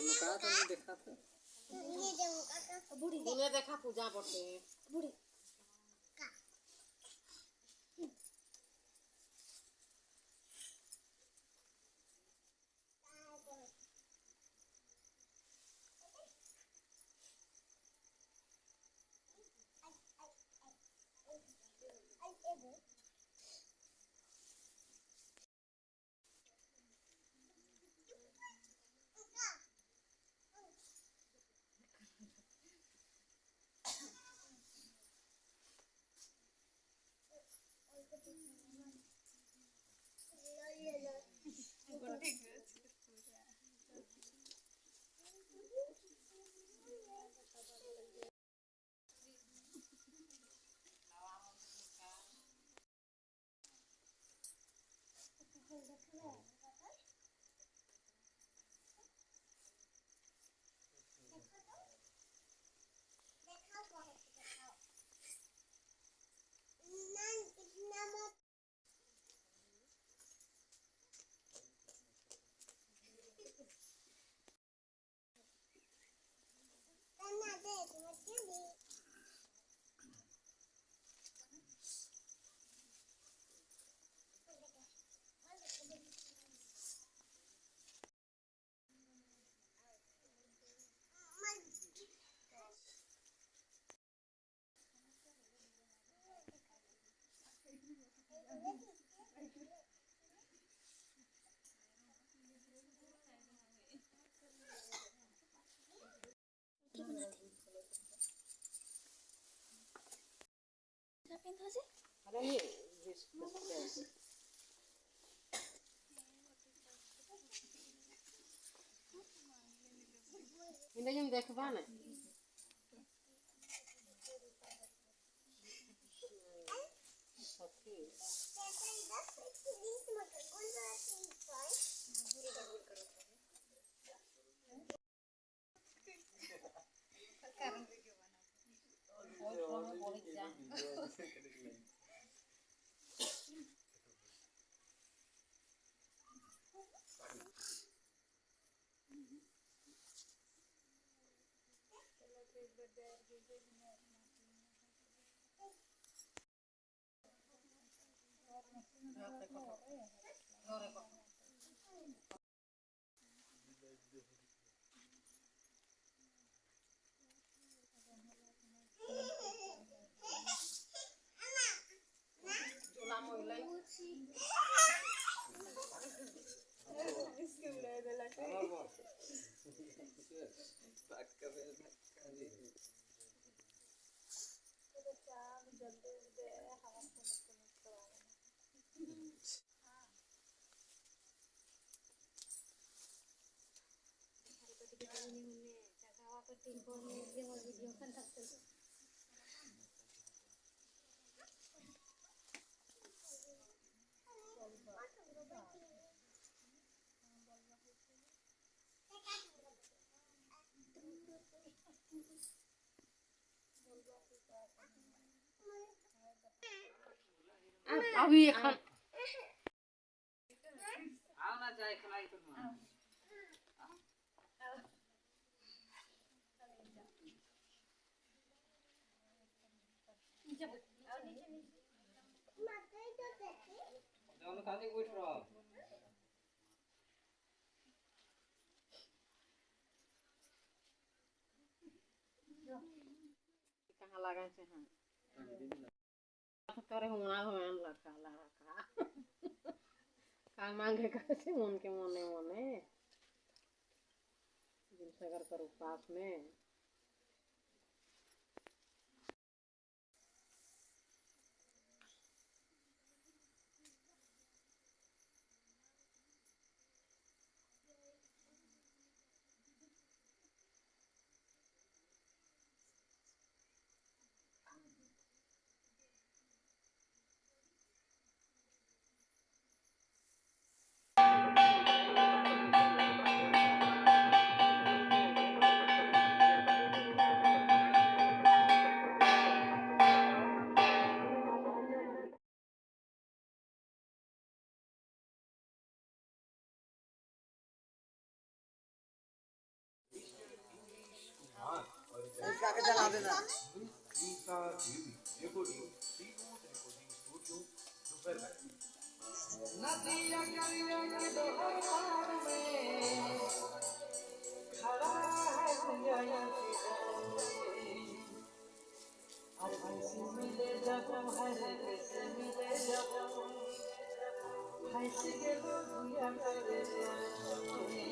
देखा था देखा था बूढ़ी ने देखा पूजा पड़ते बूढ़ी इन्हें देखबा ना अभी এখন आना जाए खलाई तो जौन खाली उठ रहा कहाँ लगा से हैं तोरे हुआ हुआ लड़का लड़का का मांगे कैसे उनके मोने मोने दिन सगर पर उपास में आके जला देना। नदिया करिया के दोहार में खड़ा है दुनिया की हर किसी मिले जब हर किसी मिले जब हंस के दुनिया करे दीदी